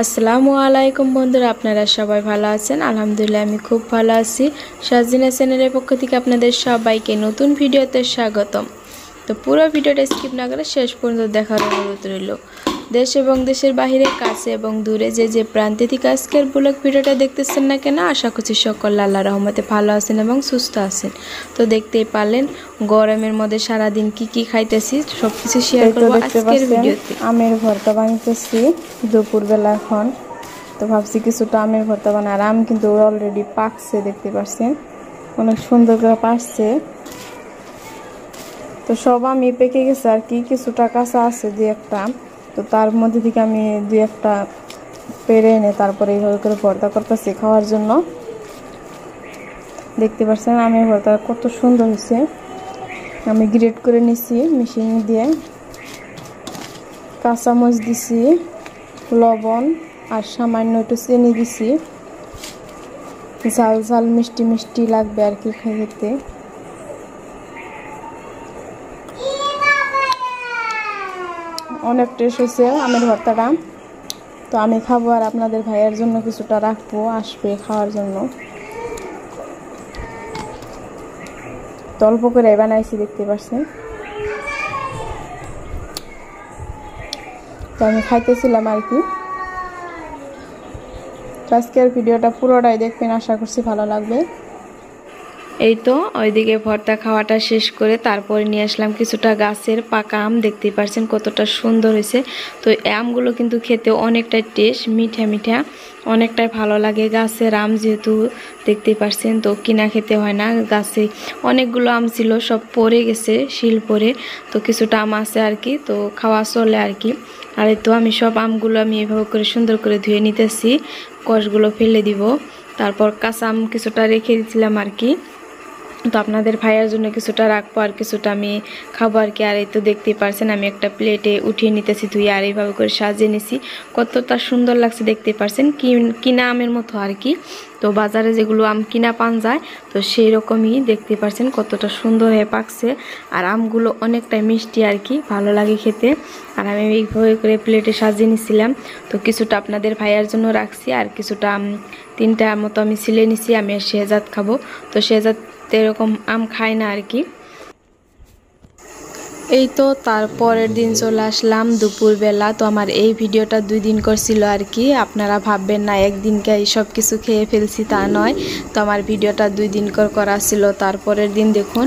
আসসালামু আলাইকুম বন্ধুরা, আপনারা সবাই ভালো আছেন? আলহামদুলিল্লাহ আমি খুব ভালো আছি। সাজিনা চ্যানেলের পক্ষ থেকে আপনাদের সবাইকে নতুন ভিডিওতে স্বাগতম। তো পুরো ভিডিওটা স্কিপ না করে শেষ পর্যন্ত দেখার অনুরোধ রইল। দেশ এবং দেশের বাইরে, কাছে এবং দূরে যে প্রান্তে থেকে আজকের ব্লগ ভিডিওটা দেখতেছেন না কেন, আশা করছি সকল আল্লাহর রহমতে ভালো আছেন এবং সুস্থ আছেন। তো দেখতেই পারলেন গরমের মধ্যে সারাদিন কি খাইতেছি সবকিছু শেয়ার করব আজকের ভিডিওতে। আমের ভর্তা বানাইতেছি দুপুরবেলা এখন। তো ভাবছি কিছুটা আমের ভর্তা বানাই। আর আম কিন্তু অলরেডি পাকছে, দেখতে পাচ্ছেন অনেক সুন্দর করে পাকছে। তো সব আমি পেকে গেছে আর কি, কিছুটা কাঁচা আছে দুই একটা। তো তার মধ্যে থেকে আমি দুই একটা পেরে এনে তারপরে এইভাবে করে ভর্তা করতেছি খাওয়ার জন্য। দেখতে পাচ্ছেন আমের ভর্তা কত সুন্দর হয়েছে। আমি গ্রেট করে নিছি মেশিন দিয়ে, কাঁচামরিচ দিছি, লবণ আর সামান্য একটু চিনি দিছি। ঝাল ঝাল মিষ্টি মিষ্টি লাগবে আর কি খেতে। অনেক টেস্ট হয়েছে আমের ভর্তাটা। তো আমি খাবো আর আপনাদের ভাইয়ের জন্য কিছুটা রাখবো, আসবে খাওয়ার জন্য। তো অল্প করে বানাইছি, দেখতে পাচ্ছেন। তো আমি খাইতেছিলাম আর কি। আজকের ভিডিওটা পুরোটাই দেখবেন, আশা করছি ভালো লাগবে। এই তো ওইদিকে ভর্তা খাওয়াটা শেষ করে তারপরে নিয়ে আসলাম কিছুটা গাছের পাকা আম। দেখতেই পারছেন কতটা সুন্দর হয়েছে। তো এই আমগুলো কিন্তু খেতে অনেকটাই টেস্ট, মিঠা মিঠা, অনেকটাই ভালো লাগে। গাছের আম যেহেতু দেখতেই পারছেন, তো কিনা খেতে হয় না। গাছে অনেকগুলো আম ছিল, সব পড়ে গেছে শিল পরে। তো কিছুটা আম আছে আর কি, তো খাওয়া চলে আর কি। আর এই তো আমি সব আমগুলো এভাবে করে সুন্দর করে ধুয়ে নিতেছি, কষগুলো ফেলে দিব। তারপর কাঁচা আম কিছুটা রেখে দিয়েছিলাম আর কি। তো আপনাদের ভাইয়ের জন্য কিছুটা রাখবো আর কিছুটা আমি খাবো আর কি। আর এই তো দেখতেই পারছেন আমি একটা প্লেটে উঠিয়ে নিতেছি ধুয়ে, আর এইভাবে করে সাজিয়ে নিছি। কতটা সুন্দর লাগছে দেখতেই পারছেন, কিনা আমের মতো আর কি। তো বাজারে যেগুলো আম কিনা পান যায়, তো সেই রকমই দেখতে পারছেন কতটা সুন্দর হয়ে পাকছে। আর আমগুলো অনেকটাই মিষ্টি আর কি, ভালো লাগে খেতে। আর আমি এইভাবে করে প্লেটে সাজিয়ে নিছিলাম। তো কিছুটা আপনাদের ভাইয়ার জন্য রাখছি, আর কিছুটা তিনটার মতো আমি ছিলে নিছি। আমি আর শেহজাদ খাবো। তো শেহজাদ এরকম আম খায় না আর কি। এই তো তারপরের দিন চলে আসলাম দুপুরবেলা। তো আমার এই ভিডিওটা 2 দিন করছিল আর কি। আপনারা ভাববেন না একদিনকে সব কিছু খেয়ে ফেলছি, তা নয়। তো আমার ভিডিওটা 2 দিন করা ছিল। তারপরের দিন দেখুন,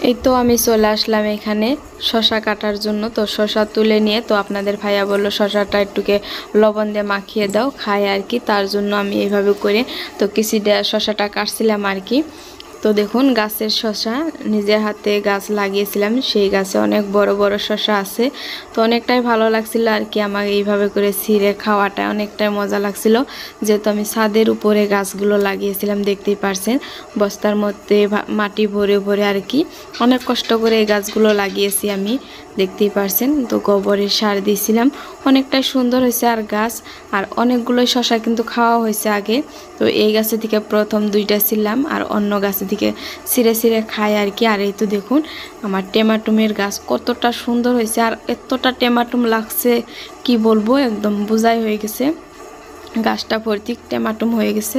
এই তো আমি চলে আসলাম এখানে শশা কাটার জন্য। তো শশা তুলে নিয়ে, তো আপনাদের ভাইয়া বললো শশাটা একটুকে লবণ দিয়ে মাখিয়ে দাও, খায় আর কি। তার জন্য আমি এইভাবে করে তো কিছুটা শশাটা কাটছিলাম আর কি। তো দেখুন গাছের শশা, নিজের হাতে গাছ লাগিয়েছিলাম, সেই গাছে অনেক বড় বড় শশা আছে। তো অনেকটাই ভালো লাগছিল আর কি। আমার এইভাবে করে ছিঁড়ে খাওয়াটা অনেকটাই মজা লাগছিল, যেহেতু আমি ছাদের উপরে গাছগুলো লাগিয়েছিলাম। দেখতেই পারছেন বস্তার মধ্যে মাটি ভরে ভরে আর কি, অনেক কষ্ট করে এই গাছগুলো লাগিয়েছি আমি, দেখতেই পারছেন। তো গোবরের সার দিয়েছিলাম, অনেকটাই সুন্দর হয়েছে। আর গাছ আর অনেকগুলোই শশা কিন্তু খাওয়া হয়েছে আগে। তো এই গাছে থেকে প্রথম 2টা ছিলাম, আর অন্য গাছে থেকে ছিঁড়ে ছিঁড়ে খাই আর কি। আর এই তো দেখুন আমার টেমাটুমের গাছ কতটা সুন্দর হয়েছে, আর এতটা টেমাটুম লাগছে কি বলবো, একদম বোঝাই হয়ে গেছে। গাছটা ভর্তি টেমাটুম হয়ে গেছে,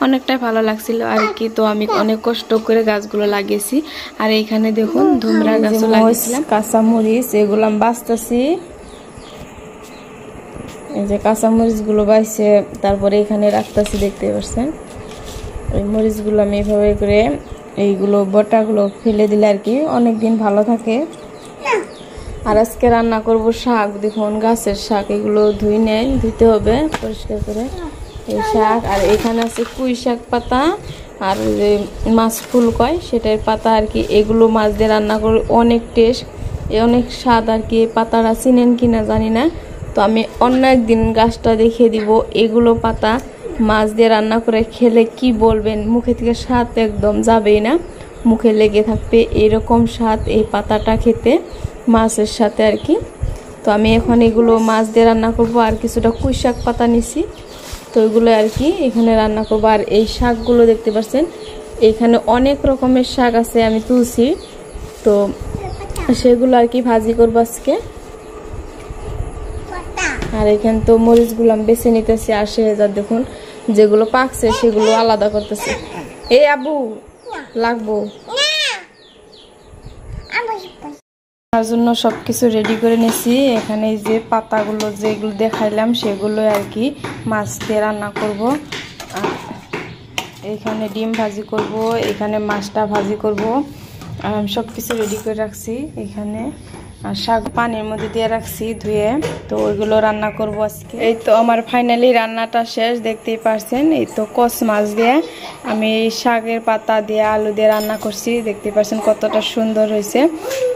অনেকটাই ভালো লাগছিল আর কি। তো আমি অনেক কষ্ট করে গাছগুলো লাগিয়েছি। আর এইখানে দেখুন ধুমরা গাছও লাগিয়েছিলাম। কাঁচামরিচ এগুলো আমি বাছতেছি। এই যে কাঁচামরিচগুলো বাইছে, তারপরে এখানে রাখতেছি, দেখতে পাচ্ছেন। ওই মরিচগুলো আমি এভাবে করে এইগুলো বটাগুলো ফেলে দিলে আর কি অনেকদিন ভালো থাকে। আর আজকে রান্না করব শাক। দেখুন গাছের শাক, এগুলো ধুইতে হবে পরিষ্কার করে, এই শাক। আর এখানে আছে পুঁই শাক পাতা, আর যে মাছ ফুল কয় সেটার পাতা আর কি। এগুলো মাছ দিয়ে রান্না করে অনেক টেস্ট, অনেক স্বাদ আর কি। এই পাতাটা চিনেন কিনা জানি না। তো আমি অন্য একদিন গাছটা দেখিয়ে দিব। এগুলো পাতা মাছ দিয়ে রান্না করে খেলে কি বলবেন, মুখে থেকে স্বাদ একদম যাবেই না, মুখে লেগে থাকবে এরকম স্বাদ এই পাতাটা খেতে মাছের সাথে আর কি। তো আমি এখন এগুলো মাছ দিয়ে রান্না করব। আর কিছুটা পুঁই শাক পাতা নিছি, তো এগুলো আর কি এখানে রান্না করবো। আর এই শাকগুলো দেখতে পাচ্ছেন, এখানে অনেক রকমের শাক আছে, আমি তুলছি। তো সেগুলো আর কি ভাজি করবো আজকে। আর এখানে তো মরিচগুলো আমি বেছে নিতেছি, আর শেহজাদ দেখুন যেগুলো পাকছে সেগুলো আলাদা করতেছে। এই আবু লাগবো তার জন্য সবকিছু রেডি করে নিয়েছি। এখানে এই যে পাতাগুলো যেগুলো দেখাইলাম সেগুলো আর কি মাছ দিয়ে রান্না করব। এখানে ডিম ভাজি করব, এখানে মাছটা ভাজি করব। আর আমি সব কিছু রেডি করে রাখছি এখানে। আর শাক পানির মধ্যে দিয়ে রাখছি ধুয়ে, তো ওইগুলো রান্না করব আজকে। এই তো আমার ফাইনালি রান্নাটা শেষ, দেখতেই পারছেন। এই তো কস মাছ দিয়ে আমি শাকের পাতা দিয়ে আলু দিয়ে রান্না করছি, দেখতে পারছেন কতটা সুন্দর হয়েছে।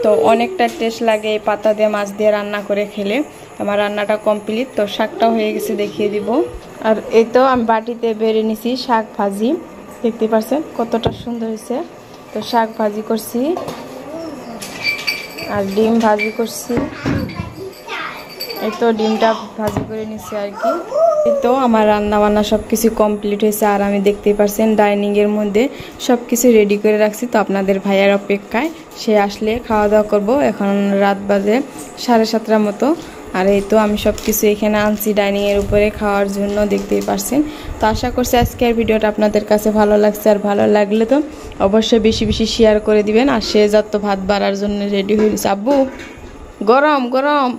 তো অনেকটা টেস্ট লাগে এই পাতা দিয়ে মাছ দিয়ে রান্না করে খেলে। আমার রান্নাটা কমপ্লিট, তো শাকটাও হয়ে গেছে, দেখিয়ে দিব। আর এই তো আমি বাটিতে বেড়ে নিছি শাক ভাজি, দেখতে পারছেন কতটা সুন্দর হয়েছে। তো শাক ভাজি করছি আর ডিম ভাজি করছি। এই তো ডিমটা ভাজি করে নিচ্ছি আর কি। এই তো আমার রান্না বান্না সব কিছু কমপ্লিট হয়েছে। আর আমি দেখতেই পারছেন ডাইনিংয়ের মধ্যে সব কিছু রেডি করে রাখছি। তো আপনাদের ভাইয়ার অপেক্ষায়, সে আসলে খাওয়া দাওয়া করব। এখন রাত বাজে 7:30 মতো। আর এই তো আমি সব কিছু এখানে আনছি ডাইনিংয়ের উপরে খাওয়ার জন্য, দেখতেই পারছেন। তো আশা করছি আজকের ভিডিওটা আপনাদের কাছে ভালো লাগছে। আর ভালো লাগলে তো অবশ্যই বেশি বেশি শেয়ার করে দিবেন। আর সে যত ভাত বাড়ার জন্য রেডি হয়ে গেছে। আব্বু গরম গরম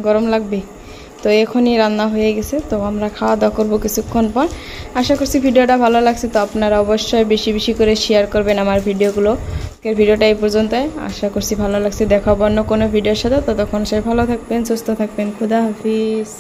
গরম লাগবে। তো এখনই রান্না হয়ে গেছে, তো আমরা খাওয়া দাওয়া করবো কিছুক্ষণ পর। আশা করছি ভিডিওটা ভালো লাগছে। তো আপনারা অবশ্যই বেশি বেশি করে শেয়ার করবেন আমার ভিডিওগুলো। ভিডিওটা এই পর্যন্তই, আশা করছি ভালো লাগছে। দেখা হবে অন্য কোনো ভিডিওর সাথে। ততক্ষণ সে ভালো থাকবেন, সুস্থ থাকবেন। খুদা হাফিজ।